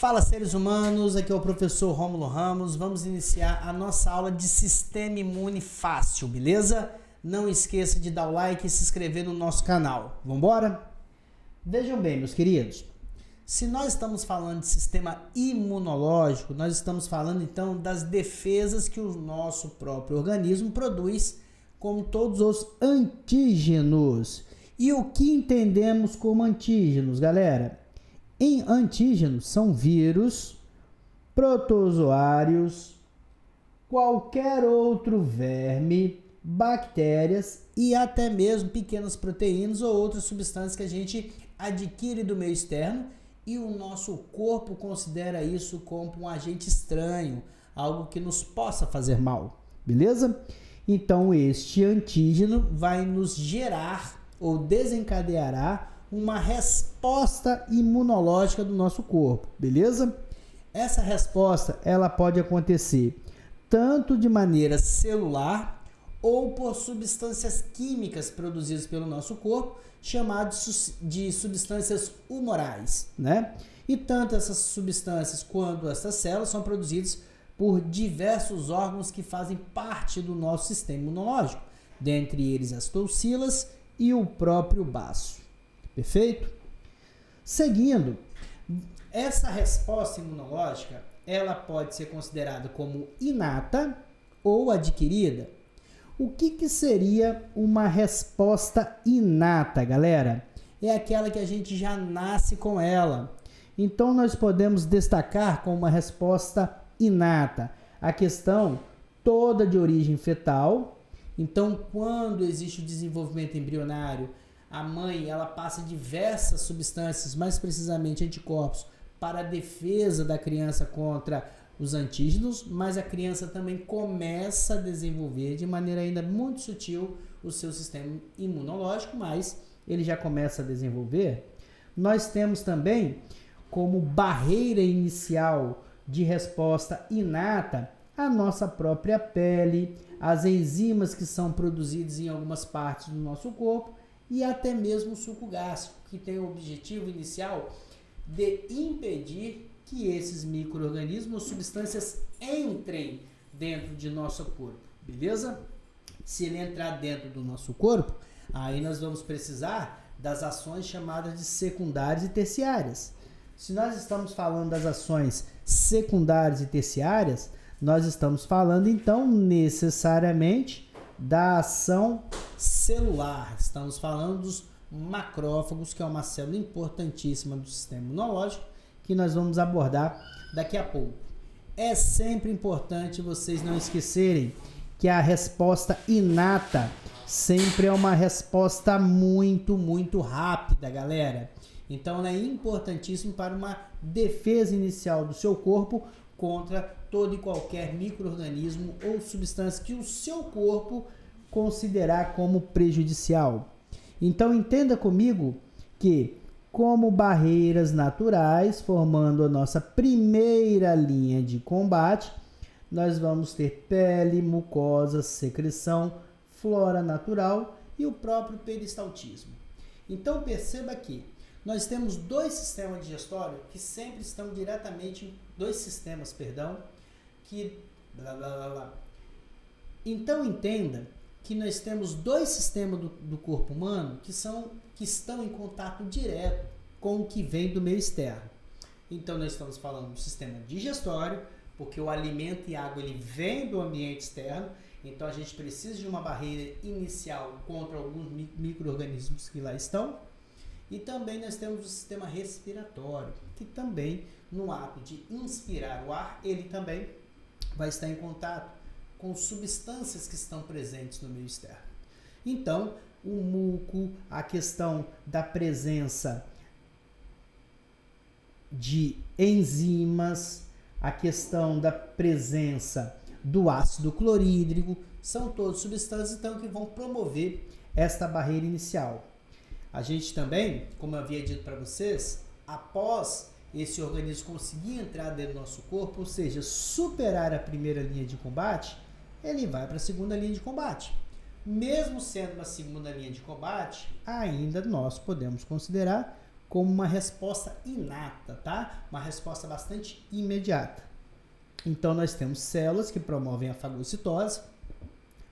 Fala, seres humanos, aqui é o professor Rômulo Ramos. Vamos iniciar a nossa aula de sistema imune fácil, beleza? Não esqueça de dar o like e se inscrever no nosso canal. Vamos embora? Vejam bem, meus queridos, se nós estamos falando de sistema imunológico, nós estamos falando então das defesas que o nosso próprio organismo produz, como todos os antígenos. E o que entendemos como antígenos, galera? Em antígenos são vírus, protozoários, qualquer outro verme, bactérias e até mesmo pequenas proteínas ou outras substâncias que a gente adquire do meio externo e o nosso corpo considera isso como um agente estranho, algo que nos possa fazer mal, beleza? Então este antígeno vai nos gerar ou desencadeará uma resposta imunológica do nosso corpo, beleza? Essa resposta, ela pode acontecer tanto de maneira celular ou por substâncias químicas produzidas pelo nosso corpo, chamadas de substâncias humorais, né? E tanto essas substâncias quanto essas células são produzidas por diversos órgãos que fazem parte do nosso sistema imunológico, dentre eles as toucilas e o próprio baço. Perfeito? Seguindo, essa resposta imunológica, ela pode ser considerada como inata ou adquirida. O que seria uma resposta inata, galera? É aquela que a gente já nasce com ela. Então, nós podemos destacar como uma resposta inata a questão toda de origem fetal. Então, quando existe o desenvolvimento embrionário, a mãe, ela passa diversas substâncias, mais precisamente anticorpos, para a defesa da criança contra os antígenos, mas a criança também começa a desenvolver de maneira ainda muito sutil o seu sistema imunológico, mas ele já começa a desenvolver. Nós temos também como barreira inicial de resposta inata a nossa própria pele, as enzimas que são produzidas em algumas partes do nosso corpo, e até mesmo o suco gástrico, que tem o objetivo inicial de impedir que esses micro-organismos ou substâncias entrem dentro de nosso corpo, beleza? Se ele entrar dentro do nosso corpo, aí nós vamos precisar das ações chamadas de secundárias e terciárias. Se nós estamos falando das ações secundárias e terciárias, nós estamos falando então necessariamente da ação celular. Estamos falando dos macrófagos, que é uma célula importantíssima do sistema imunológico, que nós vamos abordar daqui a pouco. É sempre importante vocês não esquecerem que a resposta inata sempre é uma resposta muito rápida, galera. Então, ela é importantíssima para uma defesa inicial do seu corpo contra todo e qualquer micro-organismo ou substância que o seu corpo considerar como prejudicial. Então, entenda comigo que, como barreiras naturais, formando a nossa primeira linha de combate, nós vamos ter pele, mucosa, secreção, flora natural e o próprio peristaltismo. Então, perceba que nós temos dois sistemas digestórios que sempre estão diretamente, Então, entenda que nós temos dois sistemas do corpo humano que estão em contato direto com o que vem do meio externo. Então, nós estamos falando do sistema digestório, porque o alimento e a água ele vem do ambiente externo, então a gente precisa de uma barreira inicial contra alguns micro-organismos que lá estão. E também nós temos o sistema respiratório, que também, no ato de inspirar o ar, ele também vai estar em contato com substâncias que estão presentes no meio externo. Então, o muco, a questão da presença de enzimas, a questão da presença do ácido clorídrico, são todas substâncias então, que vão promover esta barreira inicial. A gente também, como eu havia dito para vocês, após esse organismo conseguir entrar dentro do nosso corpo, ou seja, superar a primeira linha de combate, ele vai para a segunda linha de combate. Mesmo sendo uma segunda linha de combate, ainda nós podemos considerar como uma resposta inata, tá? Uma resposta bastante imediata. Então, nós temos células que promovem a fagocitose.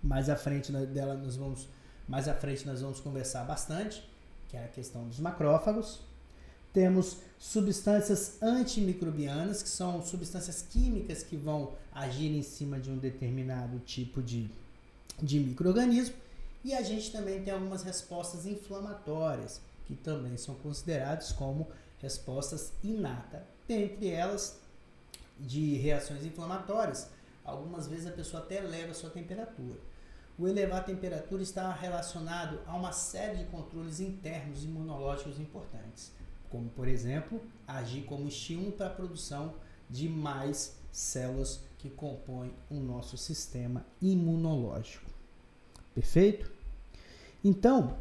Mais à frente nós vamos conversar bastante, que é a questão dos macrófagos. Temos substâncias antimicrobianas, que são substâncias químicas que vão agir em cima de um determinado tipo de micro-organismo. E a gente também tem algumas respostas inflamatórias, que também são consideradas como respostas inatas. Dentre elas, de reações inflamatórias, algumas vezes a pessoa até eleva a sua temperatura. O elevar a temperatura está relacionado a uma série de controles internos imunológicos importantes, como, por exemplo, agir como estímulo para a produção de mais células que compõem o nosso sistema imunológico. Perfeito? Então,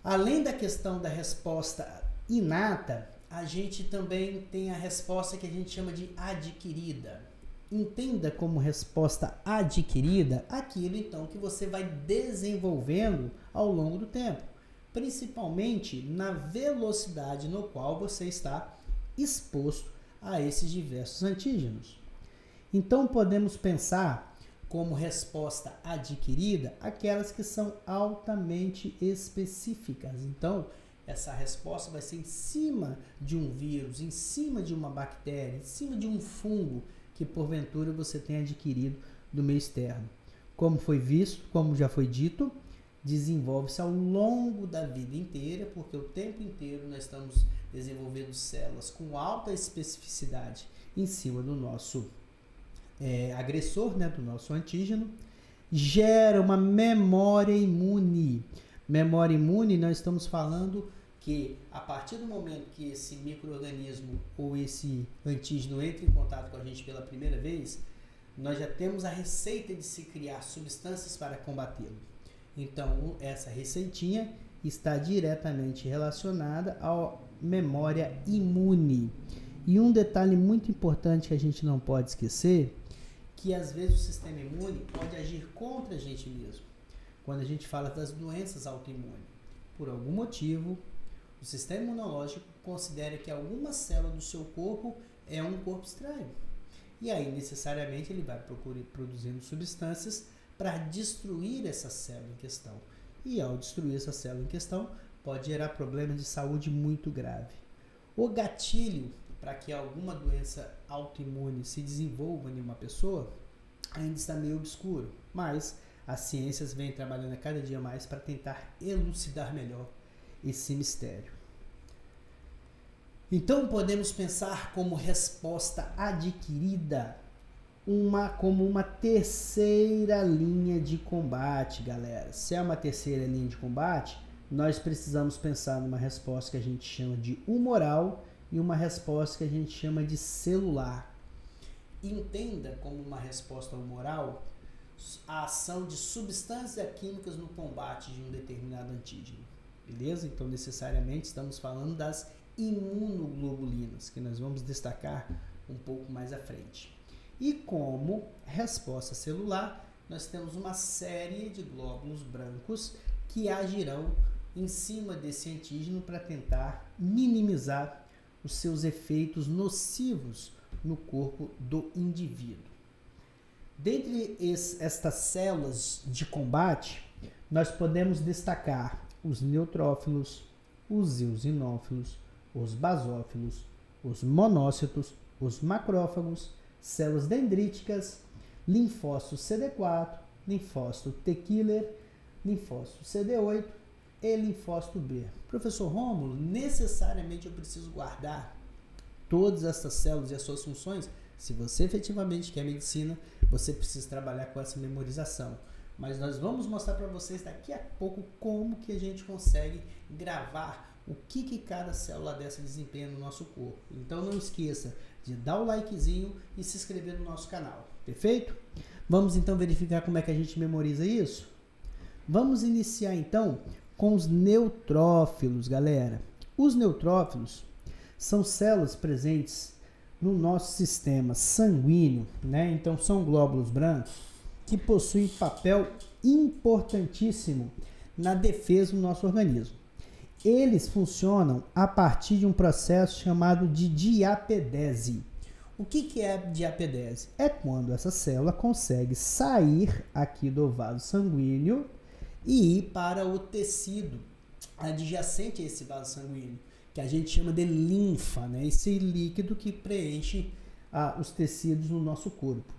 além da questão da resposta inata, a gente também tem a resposta que a gente chama de adquirida. Entenda como resposta adquirida aquilo então que você vai desenvolvendo ao longo do tempo, principalmente na velocidade no qual você está exposto a esses diversos antígenos. Então podemos pensar como resposta adquirida aquelas que são altamente específicas. Então, essa resposta vai ser em cima de um vírus, em cima de uma bactéria, em cima de um fungo que porventura você tenha adquirido do meio externo. Como foi visto, como já foi dito, desenvolve-se ao longo da vida inteira, porque o tempo inteiro nós estamos desenvolvendo células com alta especificidade em cima do nosso agressor, né, do nosso antígeno, gera uma memória imune. Memória imune, nós estamos falando que a partir do momento que esse micro-organismo ou esse antígeno entra em contato com a gente pela primeira vez, nós já temos a receita de se criar substâncias para combatê-lo. Então, essa receitinha está diretamente relacionada à memória imune. E um detalhe muito importante que a gente não pode esquecer, que às vezes o sistema imune pode agir contra a gente mesmo. Quando a gente fala das doenças autoimunes, por algum motivo, o sistema imunológico considera que alguma célula do seu corpo é um corpo estranho. E aí, necessariamente, ele vai produzindo substâncias para destruir essa célula em questão. E ao destruir essa célula em questão, pode gerar problemas de saúde muito grave. O gatilho para que alguma doença autoimune se desenvolva em uma pessoa ainda está meio obscuro, mas as ciências vêm trabalhando a cada dia mais para tentar elucidar melhor esse mistério. Então podemos pensar como resposta adquirida como uma terceira linha de combate, galera. Se é uma terceira linha de combate, nós precisamos pensar numa resposta que a gente chama de humoral e uma resposta que a gente chama de celular. Entenda como uma resposta humoral a ação de substâncias químicas no combate de um determinado antígeno. Beleza? Então, necessariamente, estamos falando das imunoglobulinas, que nós vamos destacar um pouco mais à frente. E como resposta celular, nós temos uma série de glóbulos brancos que agirão em cima desse antígeno para tentar minimizar os seus efeitos nocivos no corpo do indivíduo. Dentre estas células de combate, nós podemos destacar os neutrófilos, os eosinófilos, os basófilos, os monócitos, os macrófagos, células dendríticas, linfócitos CD4, linfócito T killer, linfócito CD8 e linfócito B. Professor Rômulo, necessariamente eu preciso guardar todas essas células e as suas funções? Se você efetivamente quer medicina, você precisa trabalhar com essa memorização. Mas nós vamos mostrar para vocês daqui a pouco como que a gente consegue gravar o que cada célula dessa desempenha no nosso corpo. Então não esqueça de dar o likezinho e se inscrever no nosso canal. Perfeito? Vamos então verificar como é que a gente memoriza isso? Vamos iniciar então com os neutrófilos, galera. Os neutrófilos são células presentes no nosso sistema sanguíneo, né? Então são glóbulos brancos que possuem papel importantíssimo na defesa do nosso organismo. Eles funcionam a partir de um processo chamado de diapedese. O que é diapedese? É quando essa célula consegue sair aqui do vaso sanguíneo e ir para o tecido adjacente a esse vaso sanguíneo, que a gente chama de linfa, né? Esse líquido que preenche os tecidos no nosso corpo.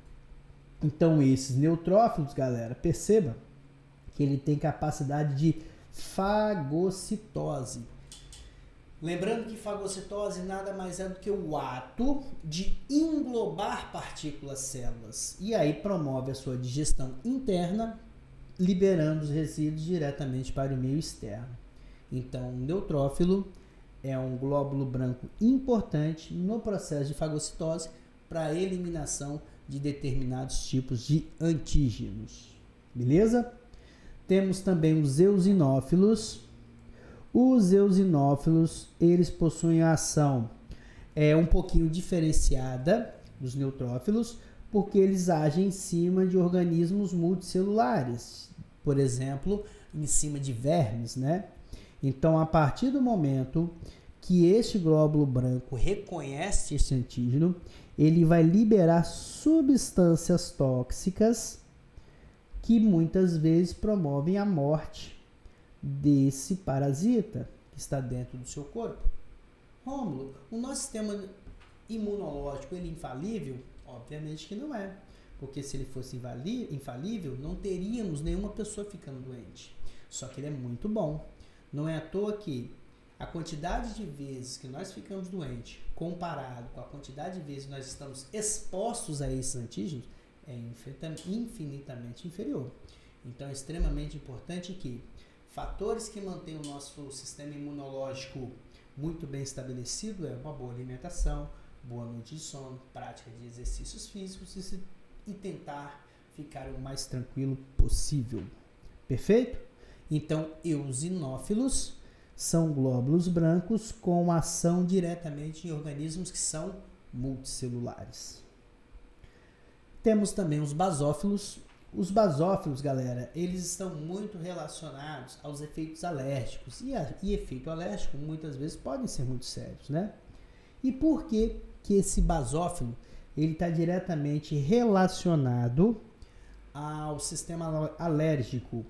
Então, esses neutrófilos, galera, perceba que ele tem capacidade de fagocitose. Lembrando que fagocitose nada mais é do que o ato de englobar partículas células. E aí promove a sua digestão interna, liberando os resíduos diretamente para o meio externo. Então, o neutrófilo é um glóbulo branco importante no processo de fagocitose para a eliminação de determinados tipos de antígenos. Beleza? Temos também os eosinófilos. Os eosinófilos, eles possuem a ação um pouquinho diferenciada dos neutrófilos, porque eles agem em cima de organismos multicelulares, por exemplo, em cima de vermes, né? Então, a partir do momento que este glóbulo branco reconhece esse antígeno, ele vai liberar substâncias tóxicas que muitas vezes promovem a morte desse parasita que está dentro do seu corpo. Rômulo, o nosso sistema imunológico ele é infalível? Obviamente que não é, porque se ele fosse infalível, não teríamos nenhuma pessoa ficando doente. Só que ele é muito bom. Não é à toa que a quantidade de vezes que nós ficamos doentes, comparado com a quantidade de vezes que nós estamos expostos a esses antígenos, é infinitamente inferior. Então é extremamente importante que fatores que mantêm o nosso sistema imunológico muito bem estabelecido é uma boa alimentação, boa noite de sono, prática de exercícios físicos e tentar ficar o mais tranquilo possível. Perfeito? Então, eosinófilos são glóbulos brancos com ação diretamente em organismos que são multicelulares. Temos também os basófilos. Os basófilos, galera, eles estão muito relacionados aos efeitos alérgicos. E efeito alérgico, muitas vezes, podem ser muito sérios, né? E por que esse basófilo ele está diretamente relacionado ao sistema alérgico?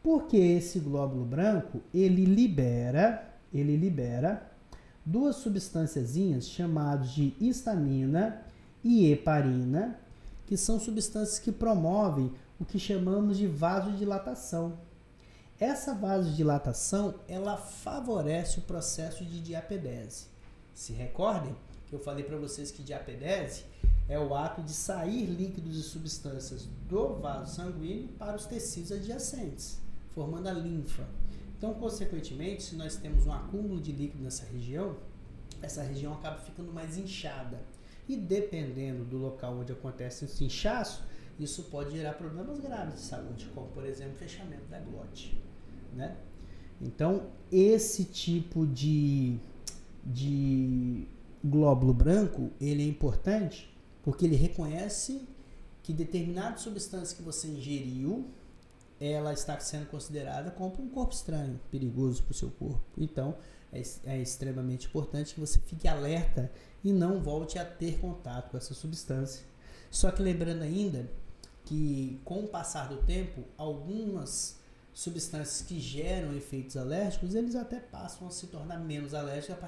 Porque esse glóbulo branco, ele libera duas substânciazinhas chamadas de histamina e heparina, que são substâncias que promovem o que chamamos de vasodilatação. Essa vasodilatação, ela favorece o processo de diapedese. Se recordem que eu falei para vocês que diapedese é o ato de sair líquidos e substâncias do vaso sanguíneo para os tecidos adjacentes, formando a linfa. Então, consequentemente, se nós temos um acúmulo de líquido nessa região, essa região acaba ficando mais inchada. E dependendo do local onde acontece esse inchaço, isso pode gerar problemas graves de saúde, como, por exemplo, fechamento da glote, né? Então, esse tipo de glóbulo branco, ele é importante porque ele reconhece que determinada substância que você ingeriu, ela está sendo considerada como um corpo estranho, perigoso para o seu corpo. Então, é extremamente importante que você fique alerta e não volte a ter contato com essa substância. Só que lembrando ainda que com o passar do tempo, algumas substâncias que geram efeitos alérgicos, eles até passam a se tornar menos alérgicos a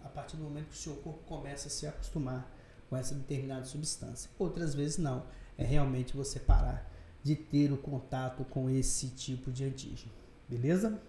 partir do momento que o seu corpo começa a se acostumar com essa determinada substância. Outras vezes não, é realmente você parar de ter o contato com esse tipo de antígeno. Beleza?